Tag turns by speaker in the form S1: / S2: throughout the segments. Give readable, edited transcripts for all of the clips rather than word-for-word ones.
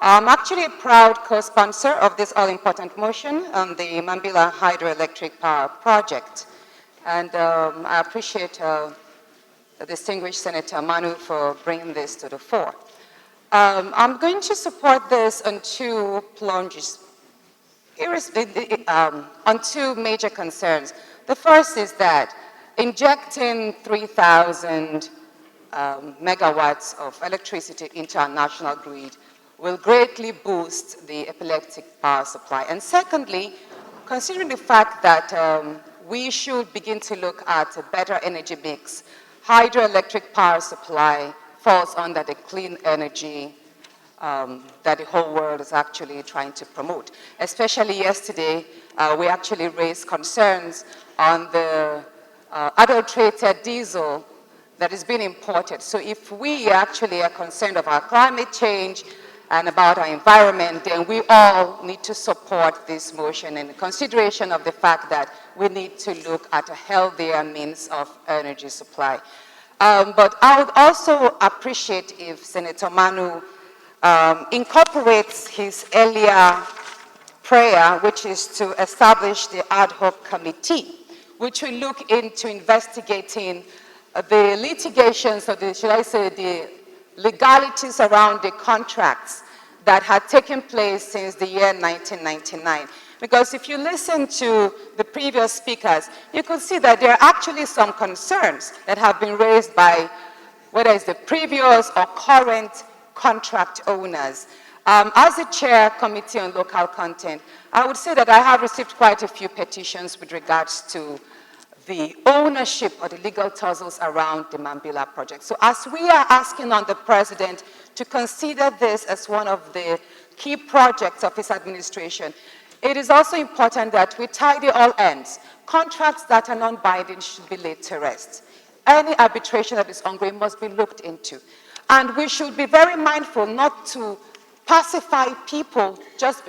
S1: I'm actually a proud co-sponsor of this all-important motion on the Mambila Hydroelectric Power Project. And I appreciate the distinguished Senator Manu for bringing this to the fore. I'm going to support this on two plunges, on two major concerns. The first is that injecting 3,000 megawatts of electricity into our national grid will greatly boost the epileptic power supply. And secondly, considering the fact that we should begin to look at a better energy mix, hydroelectric power supply falls under the clean energy that the whole world is actually trying to promote. Especially yesterday, we actually raised concerns on the adulterated diesel that is being imported. So if we actually are concerned about climate change and about our environment, then we all need to support this motion in consideration of the fact that we need to look at a healthier means of energy supply. But I would also appreciate if Senator Manu incorporates his earlier prayer, which is to establish the ad hoc committee, which will look into investigating the litigations, or should I say the legalities around the contracts that had taken place since the year 1999. Because if you listen to the previous speakers, you could see that there are actually some concerns that have been raised by whether it's the previous or current contract owners. As the chair committee on local content, I would say that I have received quite a few petitions with regards to the ownership or the legal tussles around the Mambila project. So as we are asking on the president to consider this as one of the key projects of his administration, it is also important that we tidy all ends. Contracts that are non-binding should be laid to rest. Any arbitration that is ongoing must be looked into. And we should be very mindful not to pacify people, just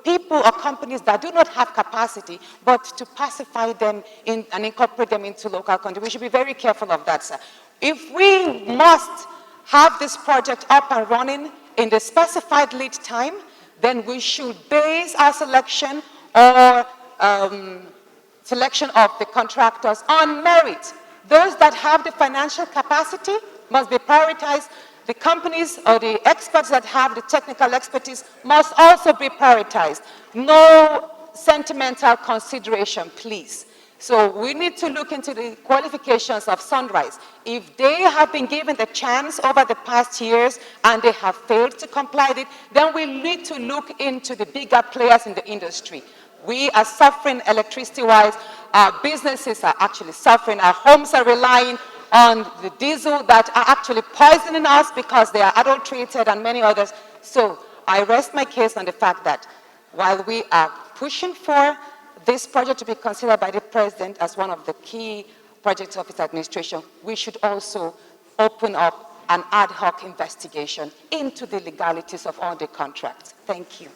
S1: people or companies that do not have capacity, but to pacify them and incorporate them into local content. We should be very careful of that, sir. If we must have this project up and running in the specified lead time, then we should base our selection or selection of the contractors on merit. Those that have the financial capacity must be prioritized. The companies or the experts that have the technical expertise must also be prioritized. No sentimental consideration, please. So we need to look into the qualifications of Sunrise. If they have been given the chance over the past years and they have failed to comply with it, then we need to look into the bigger players in the industry. We are suffering electricity-wise. Our businesses are actually suffering. Our homes are relying on the diesel that are actually poisoning us because they are adulterated and many others. So I rest my case on the fact that while we are pushing for this project to be considered by the president as one of the key projects of his administration, we should also open up an ad hoc investigation into the legalities of all the contracts. Thank you.